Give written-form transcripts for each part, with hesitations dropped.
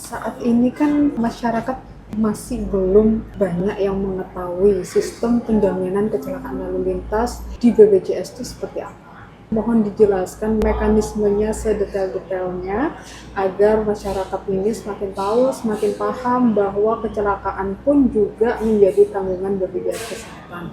Saat ini kan masyarakat masih belum banyak yang mengetahui sistem penjaminan kecelakaan lalu lintas di BPJS itu seperti apa. Mohon dijelaskan mekanismenya sedetail-detailnya agar masyarakat ini semakin tahu, semakin paham bahwa kecelakaan pun juga menjadi tanggungan BPJS Kesehatan.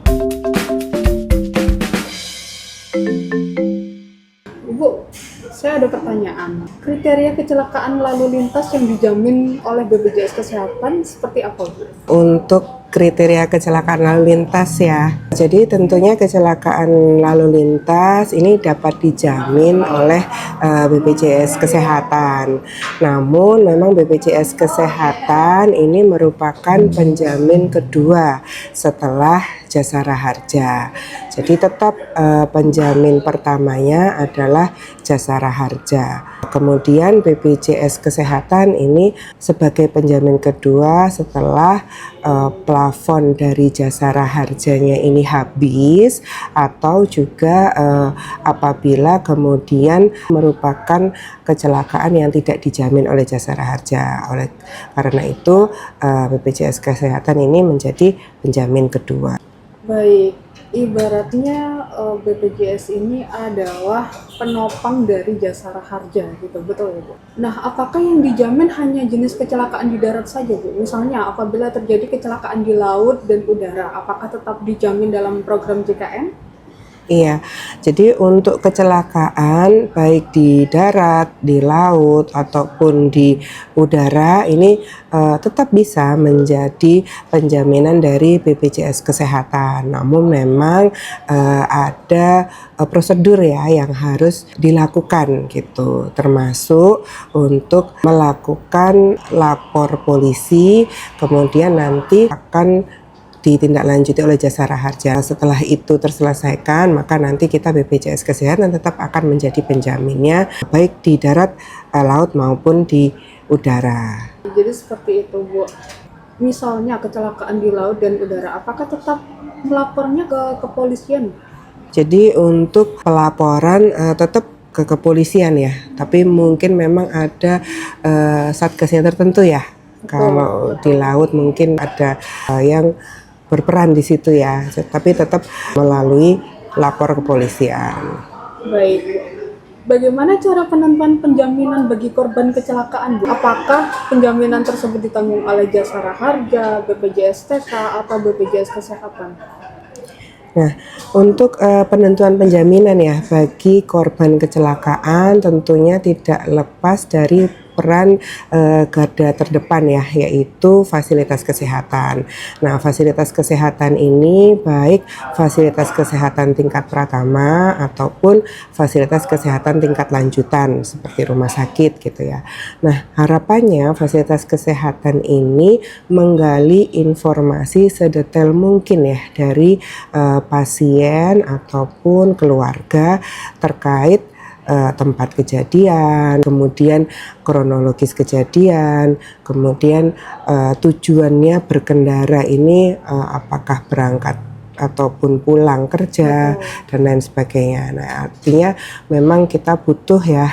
Bu, saya ada pertanyaan. Kriteria kecelakaan lalu lintas yang dijamin oleh BPJS Kesehatan seperti apa, Bu? Untuk kriteria kecelakaan lalu lintas ya. Jadi tentunya kecelakaan lalu lintas ini dapat dijamin oleh BPJS Kesehatan. Namun memang BPJS Kesehatan ini merupakan penjamin kedua setelah Jasara Harja. Jadi tetap penjamin pertamanya adalah Jasara Harja. Kemudian BPJS Kesehatan ini sebagai penjamin kedua setelah plafon dari Jasara Harjanya ini habis, atau juga apabila kemudian merupakan kecelakaan yang tidak dijamin oleh Jasara Harja. Karena itu BPJS Kesehatan ini menjadi penjamin kedua. Baik, ibaratnya BPJS ini adalah penopang dari Jasara Harja gitu, betul ya Bu? Nah, apakah yang dijamin hanya jenis kecelakaan di darat saja Bu? Misalnya apabila terjadi kecelakaan di laut dan udara, apakah tetap dijamin dalam program JKN? Iya, jadi untuk kecelakaan baik di darat, di laut, ataupun di udara ini tetap bisa menjadi penjaminan dari BPJS Kesehatan. Namun memang ada prosedur ya yang harus dilakukan gitu, termasuk untuk melakukan lapor polisi, kemudian nanti akan ditindaklanjuti oleh Jasara Harja. Setelah itu terselesaikan, maka nanti kita BPJS Kesehatan tetap akan menjadi penjaminnya baik di darat, laut maupun di udara. Jadi seperti itu Bu. Misalnya kecelakaan di laut dan udara, apakah tetap melapornya ke kepolisian? Jadi untuk pelaporan tetap ke kepolisian ya, tapi mungkin memang ada satgasnya tertentu ya. Kalau di laut mungkin ada yang berperan di situ ya, tapi tetap melalui lapor kepolisian. Baik, bagaimana cara penentuan penjaminan bagi korban kecelakaan, Bu? Apakah penjaminan tersebut ditanggung oleh Jasara Harja, BPJS TK, atau BPJS Kesehatan? Nah, untuk penentuan penjaminan ya bagi korban kecelakaan tentunya tidak lepas dari peran garda terdepan ya, yaitu fasilitas kesehatan. Nah, fasilitas kesehatan ini baik fasilitas kesehatan tingkat pratama ataupun fasilitas kesehatan tingkat lanjutan seperti rumah sakit gitu ya. Nah, harapannya fasilitas kesehatan ini menggali informasi sedetail mungkin ya dari pasien ataupun keluarga terkait tempat kejadian, kemudian kronologis kejadian, kemudian tujuannya berkendara ini apakah berangkat ataupun pulang kerja dan lain sebagainya. Nah, artinya memang kita butuh ya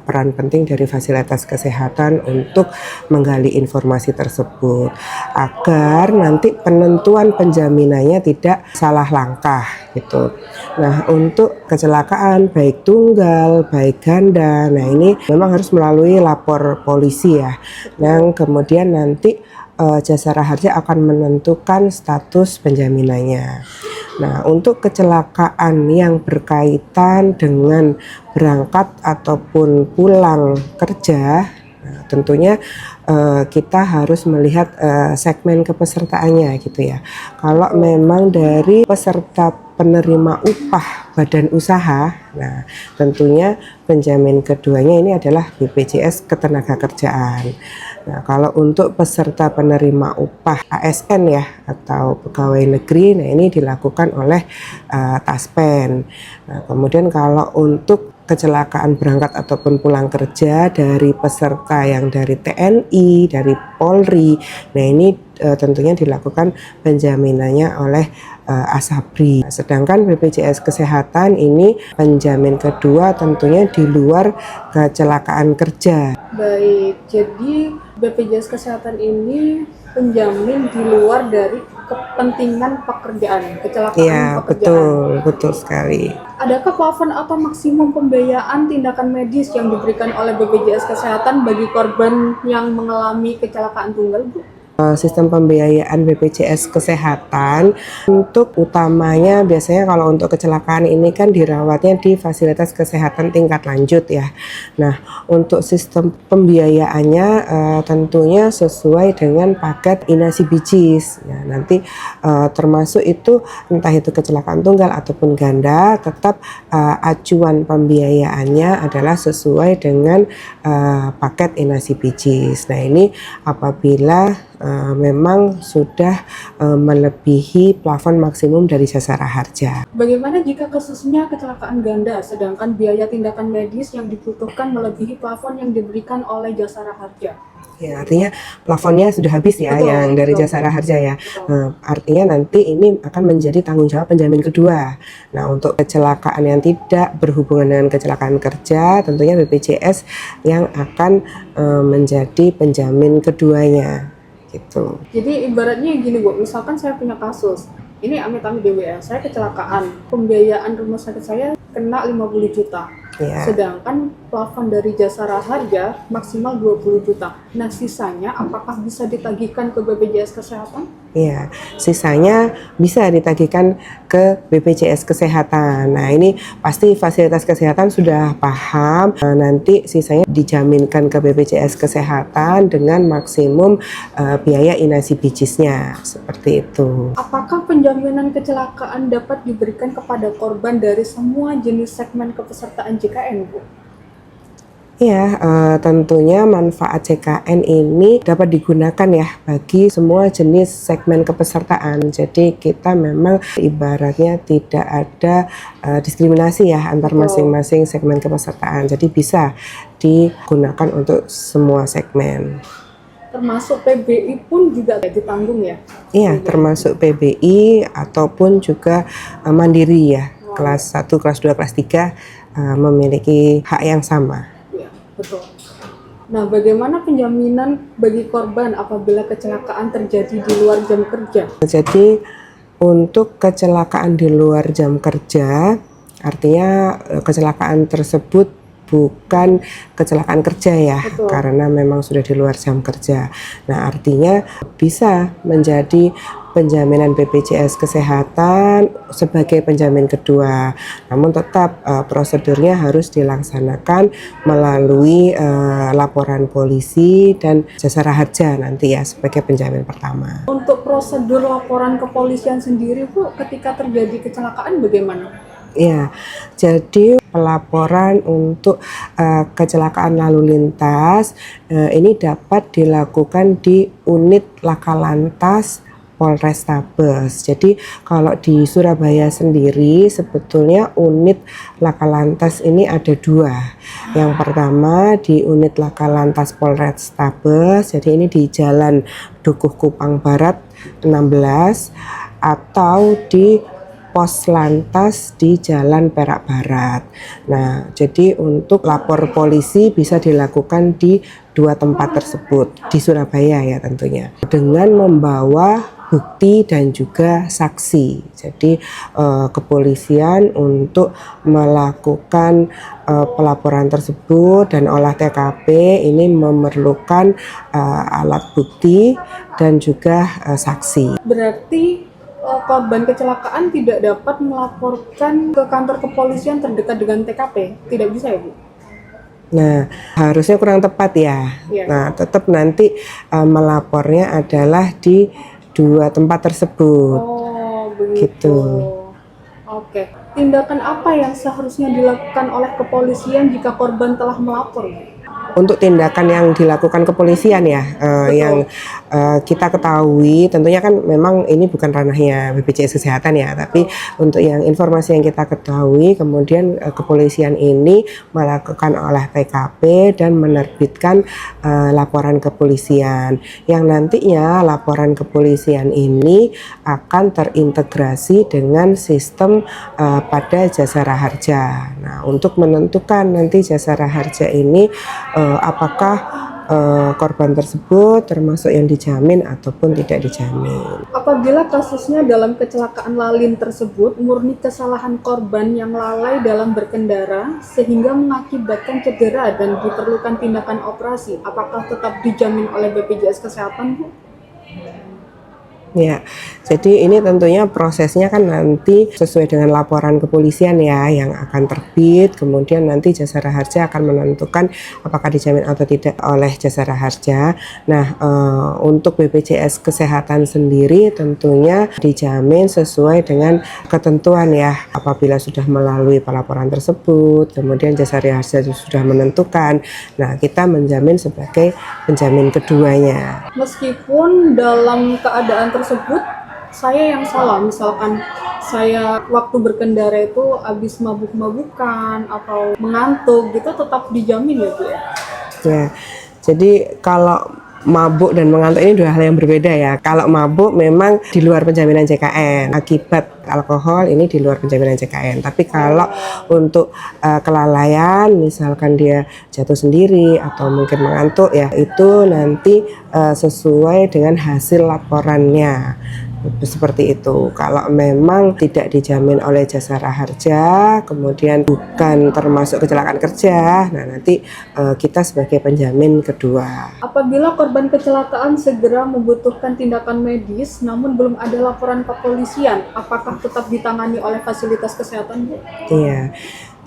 peran penting dari fasilitas kesehatan untuk menggali informasi tersebut agar nanti penentuan penjaminannya tidak salah langkah gitu. Nah, untuk kecelakaan baik tunggal, baik ganda, nah ini memang harus melalui lapor polisi ya. Yang kemudian nanti Jasara Harja akan menentukan status penjaminannya. Nah, untuk kecelakaan yang berkaitan dengan berangkat ataupun pulang kerja, nah, tentunya kita harus melihat segmen kepesertaannya gitu ya. Kalau memang dari peserta penerima upah badan usaha, nah tentunya penjamin keduanya ini adalah BPJS Ketenagakerjaan. Nah, kalau untuk peserta penerima upah ASN ya atau pegawai negeri, nah ini dilakukan oleh Taspen. Nah, kemudian kalau untuk kecelakaan berangkat ataupun pulang kerja dari peserta yang dari TNI, dari Polri, nah ini tentunya dilakukan penjaminannya oleh Asabri. Sedangkan BPJS Kesehatan ini penjamin kedua tentunya di luar kecelakaan kerja. Baik, jadi BPJS Kesehatan ini penjamin di luar dari kepentingan pekerjaan, kecelakaan Iya, pekerjaan. betul sekali. Adakah plafon atau maksimum pembiayaan tindakan medis yang diberikan oleh BPJS Kesehatan bagi korban yang mengalami kecelakaan tunggal, Bu? Sistem pembiayaan BPJS Kesehatan untuk utamanya biasanya kalau untuk kecelakaan ini kan dirawatnya di fasilitas kesehatan tingkat lanjut ya. Nah, untuk sistem pembiayaannya tentunya sesuai dengan paket inasi bijis. Nah, nanti termasuk itu entah itu kecelakaan tunggal ataupun ganda, tetap acuan pembiayaannya adalah sesuai dengan paket inasi bijis. Nah, ini apabila memang sudah melebihi plafon maksimum dari jasara harja. Bagaimana jika kasusnya kecelakaan ganda, sedangkan biaya tindakan medis yang dibutuhkan melebihi plafon yang diberikan oleh jasara harja? Ya, artinya plafonnya sudah habis ya, Betul, yang dari betul. jasara harja ya. Betul. Artinya nanti ini akan menjadi tanggung jawab penjamin kedua. Nah, untuk kecelakaan yang tidak berhubungan dengan kecelakaan kerja, tentunya BPJS yang akan menjadi penjamin keduanya. Gitu. Jadi ibaratnya gini Bu, misalkan saya punya kasus, ini amit-amit DWA, saya kecelakaan, pembiayaan rumah sakit saya kena 50 juta. Ya. Sedangkan plafon dari jasara harja maksimal 20 juta. Nah, sisanya apakah bisa ditagihkan ke BPJS Kesehatan? Iya, sisanya bisa ditagihkan ke BPJS Kesehatan. Nah, ini pasti fasilitas kesehatan sudah paham. Nanti sisanya dijaminkan ke BPJS Kesehatan dengan maksimum biaya inasi bijisnya, seperti itu. Apakah penjaminan kecelakaan dapat diberikan kepada korban dari semua jenis segmen kepesertaan JKN, Bu? Ya, tentunya manfaat JKN ini dapat digunakan ya bagi semua jenis segmen kepesertaan. Jadi kita memang ibaratnya tidak ada diskriminasi ya antar masing-masing segmen kepesertaan. Jadi bisa digunakan untuk semua segmen. Termasuk PBI pun juga ditanggung ya? Iya, termasuk PBI ataupun juga mandiri ya. Kelas 1, kelas 2, kelas 3 memiliki hak yang sama. Betul. Nah, bagaimana penjaminan bagi korban apabila kecelakaan terjadi di luar jam kerja? Jadi untuk kecelakaan di luar jam kerja, artinya kecelakaan tersebut bukan kecelakaan kerja ya. Betul. Karena memang sudah di luar jam kerja. Nah, artinya bisa menjadi penjaminan BPJS Kesehatan sebagai penjamin kedua. Namun tetap prosedurnya harus dilaksanakan melalui laporan polisi dan jasara harja nanti ya sebagai penjamin pertama. Untuk prosedur laporan kepolisian sendiri Bu, ketika terjadi kecelakaan bagaimana? Ya, jadi pelaporan untuk kecelakaan lalu lintas ini dapat dilakukan di unit Laka Lantas Polrestabes. Jadi kalau di Surabaya sendiri sebetulnya unit Laka Lantas ini ada dua. Yang pertama di unit Laka Lantas Polrestabes, jadi ini di Jalan Dukuh Kupang Barat 16 atau di Pos Lantas di Jalan Perak Barat. Nah, jadi untuk lapor polisi bisa dilakukan di dua tempat tersebut di Surabaya ya tentunya. Dengan membawa bukti dan juga saksi. Jadi kepolisian untuk melakukan pelaporan tersebut dan olah TKP ini memerlukan alat bukti dan juga saksi. Berarti korban kecelakaan tidak dapat melaporkan ke kantor kepolisian terdekat dengan TKP? Tidak bisa ya Bu? Nah, harusnya kurang tepat ya. Nah, tetap nanti melapornya adalah di dua tempat tersebut. Oh, begitu. Gitu. Oke. Tindakan apa yang seharusnya dilakukan oleh kepolisian jika korban telah melapor? Untuk tindakan yang dilakukan kepolisian ya, yang kita ketahui tentunya kan memang ini bukan ranahnya BPJS Kesehatan ya, tapi untuk yang informasi yang kita ketahui kemudian kepolisian ini melakukan olah TKP dan menerbitkan laporan kepolisian yang nantinya laporan kepolisian ini akan terintegrasi dengan sistem pada jasara harja. Nah, untuk menentukan nanti jasara harja ini apakah korban tersebut, termasuk yang dijamin ataupun tidak dijamin. Apabila kasusnya dalam kecelakaan lalin tersebut murni kesalahan korban yang lalai dalam berkendara sehingga mengakibatkan cedera dan diperlukan tindakan operasi, apakah tetap dijamin oleh BPJS Kesehatan, Bu? Ya, jadi ini tentunya prosesnya kan nanti sesuai dengan laporan kepolisian ya yang akan terbit, kemudian nanti Jasara Harja akan menentukan apakah dijamin atau tidak oleh Jasara Harja. Nah, untuk BPJS Kesehatan sendiri tentunya dijamin sesuai dengan ketentuan ya, apabila sudah melalui pelaporan tersebut, kemudian Jasara Harja sudah menentukan, nah kita menjamin sebagai penjamin keduanya. Meskipun dalam keadaan tersebut saya yang salah, misalkan saya waktu berkendara itu habis mabuk-mabukan atau mengantuk gitu, tetap dijamin ya Bu ya? Ya, jadi kalau mabuk dan mengantuk ini dua hal yang berbeda ya. Kalau mabuk memang di luar penjaminan JKN, akibat alkohol ini di luar penjaminan JKN. Tapi kalau untuk kelalaian, misalkan dia jatuh sendiri atau mungkin mengantuk ya, itu nanti sesuai dengan hasil laporannya. Seperti itu. Kalau memang tidak dijamin oleh Jasara Harja, kemudian bukan termasuk kecelakaan kerja, nah nanti kita sebagai penjamin kedua. Apabila korban kecelakaan segera membutuhkan tindakan medis namun belum ada laporan kepolisian, apakah tetap ditangani oleh fasilitas kesehatan, Bu? Iya.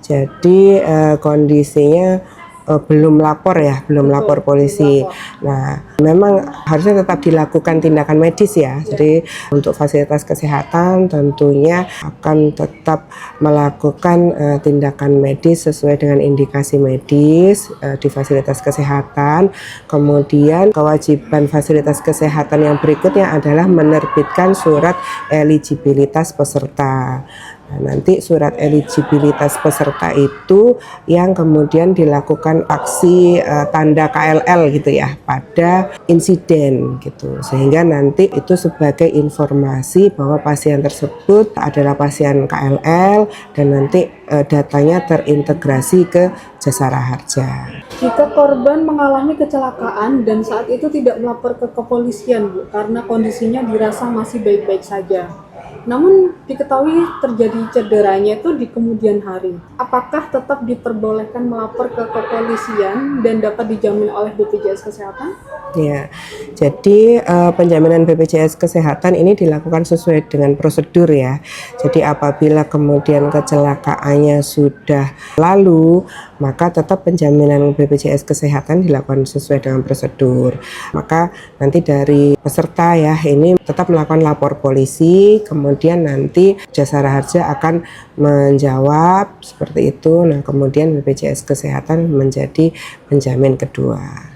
Jadi kondisinya belum lapor ya, belum Betul, lapor polisi. Nah, memang harusnya tetap dilakukan tindakan medis ya. Jadi untuk fasilitas kesehatan tentunya akan tetap melakukan tindakan medis sesuai dengan indikasi medis di fasilitas kesehatan. Kemudian kewajiban fasilitas kesehatan yang berikutnya adalah menerbitkan surat eligibilitas peserta. Nah, nanti surat eligibilitas peserta itu yang kemudian dilakukan aksi tanda KLL gitu ya pada insiden gitu, sehingga nanti itu sebagai informasi bahwa pasien tersebut adalah pasien KLL dan nanti datanya terintegrasi ke Jasara Harja. Jika korban mengalami kecelakaan dan saat itu tidak melapor ke kepolisian, Bu, karena kondisinya dirasa masih baik-baik saja, namun diketahui terjadi cederanya itu di kemudian hari, apakah tetap diperbolehkan melapor ke kepolisian dan dapat dijamin oleh BPJS Kesehatan? Ya, jadi penjaminan BPJS Kesehatan ini dilakukan sesuai dengan prosedur ya. Jadi apabila kemudian kecelakaannya sudah lalu, maka tetap penjaminan BPJS Kesehatan dilakukan sesuai dengan prosedur. Maka nanti dari peserta ya ini tetap melakukan lapor polisi, kemudian nanti Jasara Harja akan menjawab seperti itu. Nah, kemudian BPJS Kesehatan menjadi penjamin kedua.